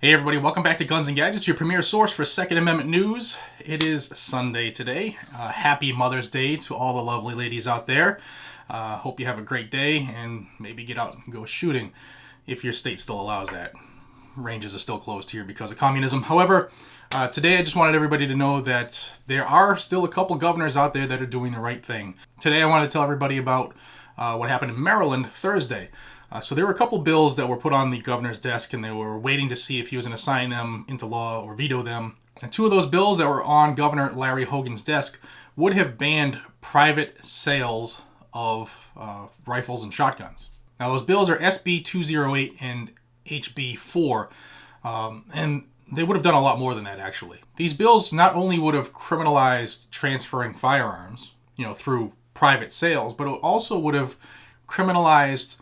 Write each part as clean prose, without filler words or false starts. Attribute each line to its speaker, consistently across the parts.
Speaker 1: Hey everybody, welcome back to Guns and Gadgets, your premier source for Second Amendment news. It is Sunday today. Happy Mother's Day to all the lovely ladies out there. Hope you have a great day and maybe get out and go shooting if your state still allows that. Ranges are still closed here because of communism. However, today I just wanted everybody to know that there are still a couple governors out there that are doing the right thing. Today I wanted to tell everybody about what happened in Maryland Thursday. So there were a couple bills that were put on the governor's desk, and they were waiting to see if he was going to sign them into law or veto them. And two of those bills that were on Governor Larry Hogan's desk would have banned private sales of rifles and shotguns. Now those bills are SB 208 and HB 4, and they would have done a lot more than that, actually. These bills not only would have criminalized transferring firearms, through private sales, but it also would have criminalized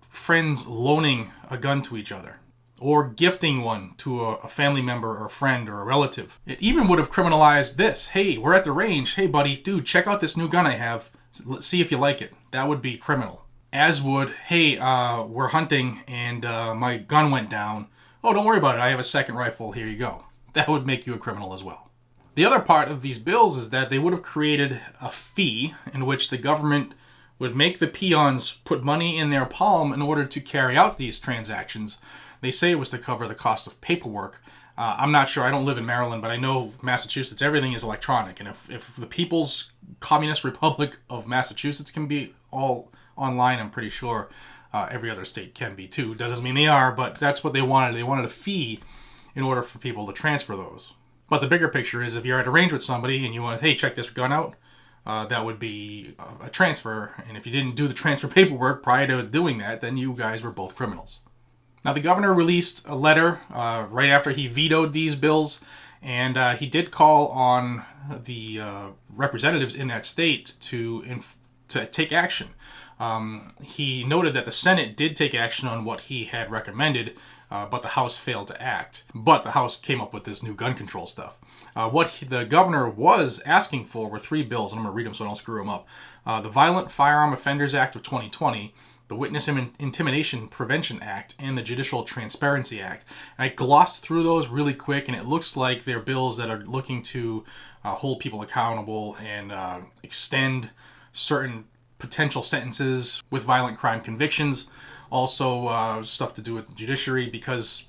Speaker 1: friends loaning a gun to each other or gifting one to a family member or a friend or a relative. It even would have criminalized this. Hey, we're at the range. Hey, buddy, dude, check out this new gun I have. Let's see if you like it. That would be criminal. As would, hey, we're hunting and my gun went down. Oh, don't worry about it. I have a second rifle. Here you go. That would make you a criminal as well. The other part of these bills is that they would have created a fee in which the government would make the peons put money in their palm in order to carry out these transactions. They say it was to cover the cost of paperwork. I'm not sure. I don't live in Maryland, but I know Massachusetts, everything is electronic. And if the People's Communist Republic of Massachusetts can be all online, I'm pretty sure every other state can be too. That doesn't mean they are, but that's what they wanted. They wanted a fee in order for people to transfer those. But the bigger picture is if you're at a range with somebody and you want, hey, check this gun out, that would be a transfer, and if you didn't do the transfer paperwork prior to doing that, then you guys were both criminals. Now, the governor released a letter right after he vetoed these bills, and he did call on the representatives in that state to take action. He noted that the Senate did take action on what he had recommended, but the House failed to act. But the House came up with this new gun control stuff. What the governor was asking for were three bills, and I'm going to read them so I don't screw them up. The Violent Firearm Offenders Act of 2020, the Witness Intimidation Prevention Act, and the Judicial Transparency Act. And I glossed through those really quick, and it looks like they're bills that are looking to hold people accountable and extend certain potential sentences with violent crime convictions. Also, stuff to do with the judiciary, because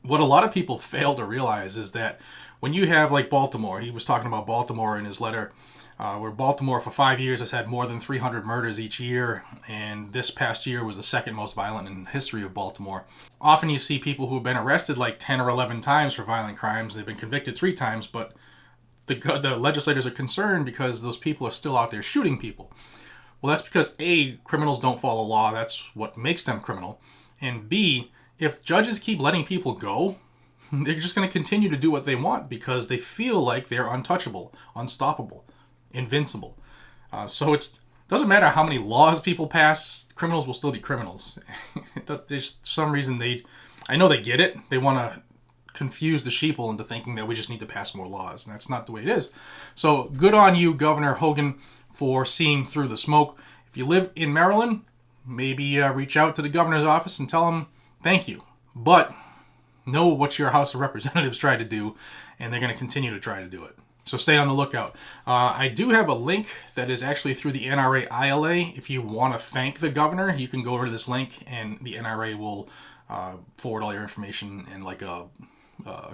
Speaker 1: what a lot of people fail to realize is that when you have, like, Baltimore, he was talking about Baltimore in his letter, where Baltimore for 5 years has had more than 300 murders each year, and this past year was the second most violent in the history of Baltimore. Often you see people who have been arrested like 10 or 11 times for violent crimes. They've been convicted 3 times, but the legislators are concerned because those people are still out there shooting people. Well, that's because A, criminals don't follow law. That's what makes them criminal. And B, if judges keep letting people go, they're just going to continue to do what they want because they feel like they're untouchable, unstoppable, invincible. So it doesn't matter how many laws people pass, criminals will still be criminals. There's some reason I know they get it. They want to confuse the sheeple into thinking that we just need to pass more laws, and that's not the way it is. So good on you, Governor Hogan, for seeing through the smoke. If you live in Maryland, maybe reach out to the governor's office and tell him thank you. But know what your House of Representatives tried to do, and they're going to continue to try to do it. So stay on the lookout. I do have a link that is actually through the NRA ILA. If you want to thank the governor, you can go over to this link, and the NRA will forward all your information in like a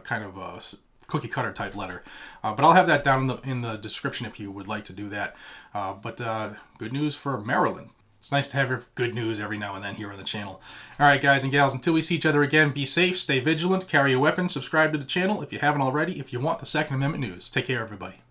Speaker 1: kind of a cookie cutter type letter. But I'll have that down in the description if you would like to do that. But good news for Maryland. It's nice to have good news every now and then here on the channel. All right, guys and gals, until we see each other again, be safe, stay vigilant, carry a weapon, subscribe to the channel if you haven't already, if you want the Second Amendment news. Take care, everybody.